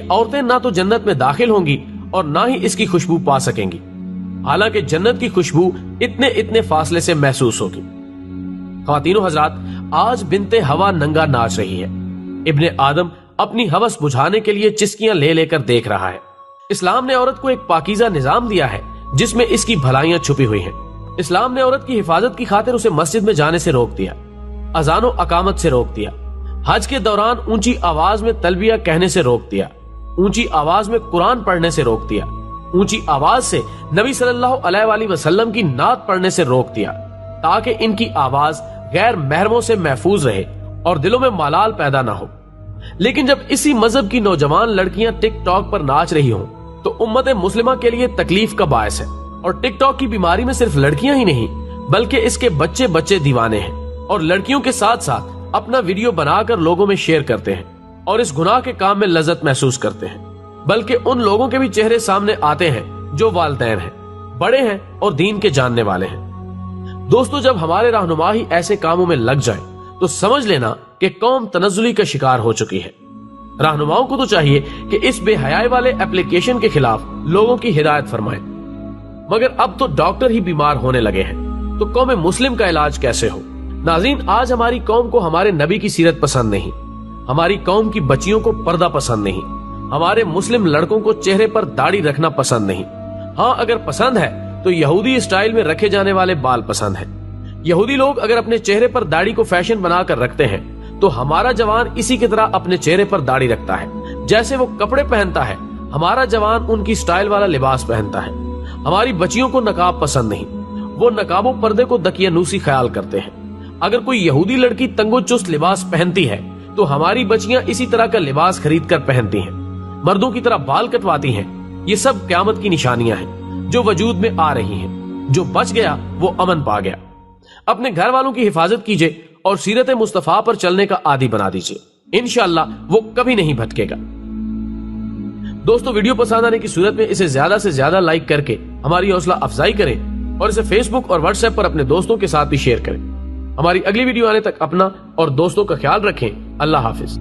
یہ عورتیں نہ تو جنت میں داخل ہوں گی اور نہ ہی اس کی خوشبو پا سکیں گی، حالانکہ جنت کی خوشبو اتنے فاصلے سے محسوس ہوگی۔ خواتین و حضرات، آج بنت ہوا ننگا ناچ رہی ہے۔ ابن آدم اپنی ہوس بجھانے کے لیے چسکیاں لے لے کر دیکھ رہا ہے۔ اسلام نے عورت کو ایک پاکیزہ نظام دیا ہے جس میں اس کی بھلائیاں چھپی ہوئی ہیں۔ اسلام نے عورت کی حفاظت کی خاطر اسے مسجد میں جانے سے روک دیا، اذان و اقامت سے روک دیا، حج کے دوران اونچی آواز میں تلبیہ کہنے سے روک دیا، اونچی آواز میں قرآن پڑھنے سے روک دیا، اونچی آواز سے نبی صلی اللہ علیہ وآلہ وسلم کی نعت پڑھنے سے روک دیا، تاکہ ان کی آواز غیر محرموں سے محفوظ رہے اور دلوں میں ملال پیدا نہ ہو۔ لیکن جب اسی مذہب کی نوجوان لڑکیاں ٹک ٹاک پر ناچ رہی ہوں تو امت مسلمہ کے لیے تکلیف کا باعث ہے۔ اور ٹک ٹاک کی بیماری میں صرف لڑکیاں ہی نہیں بلکہ اس کے بچے دیوانے ہیں، اور لڑکیوں کے ساتھ ساتھ اپنا ویڈیو بنا کر لوگوں میں شیئر کرتے ہیں اور اس گناہ کے کام میں لذت محسوس کرتے ہیں۔ بلکہ ان لوگوں کے بھی چہرے سامنے آتے ہیں جو والدین ہیں، بڑے ہیں اور دین کے جاننے والے ہیں۔ دوستو، جب ہمارے رہنما ہی ایسے کاموں میں لگ جائیں تو سمجھ لینا کہ قوم تنزلی کا شکار ہو چکی ہے۔ رہنماؤں کو تو چاہیے کہ اس بے حیائی والے ایپلیکیشن کے خلاف لوگوں کی ہدایت فرمائیں، مگر اب تو ڈاکٹر ہی بیمار ہونے لگے ہیں، تو قوم مسلم کا علاج کیسے ہو؟ ناظرین، آج ہماری قوم کو ہمارے نبی کی سیرت پسند نہیں، ہماری قوم کی بچیوں کو پردہ پسند نہیں، ہمارے مسلم لڑکوں کو چہرے پر داڑھی رکھنا پسند نہیں۔ ہاں، اگر پسند ہے تو یہودی اسٹائل میں رکھے جانے والے بال پسند ہیں۔ یہودی لوگ اگر اپنے چہرے پر داڑھی کو فیشن بنا کر رکھتے ہیں تو ہمارا جوان اسی کی طرح اپنے چہرے پر داڑھی رکھتا ہے۔ جیسے وہ کپڑے پہنتا ہے، ہمارا جوان ان کی سٹائل والا لباس پہنتا ہے۔ ہماری بچیوں کو نقاب پسند نہیں، وہ نقاب و پردے کو دقیانوسی خیال کرتے ہیں۔ اگر کوئی یہودی لڑکی تنگ و چست لباس پہنتی ہے تو ہماری بچیاں اسی طرح کا لباس خرید کر پہنتی ہیں، مردوں کی طرح بال کٹواتی ہیں۔ یہ سب قیامت کی نشانیاں ہیں جو وجود میں آ رہی ہیں۔ جو بچ گیا وہ امن پا گیا۔ اپنے گھر والوں کی حفاظت کیجئے اور سیرت مصطفیٰ پر چلنے کا عادی بنا دیجئے، انشاءاللہ وہ کبھی نہیں بھٹکے گا۔ دوستو، ویڈیو پسند آنے کی صورت میں اسے زیادہ سے زیادہ لائک کر کے ہماری حوصلہ افزائی کریں اور اسے فیس بک اور واٹس ایپ پر اپنے دوستوں کے ساتھ بھی شیئر کریں۔ ہماری اگلی ویڈیو آنے تک اپنا اور دوستوں کا خیال رکھیں۔ اللہ حافظ۔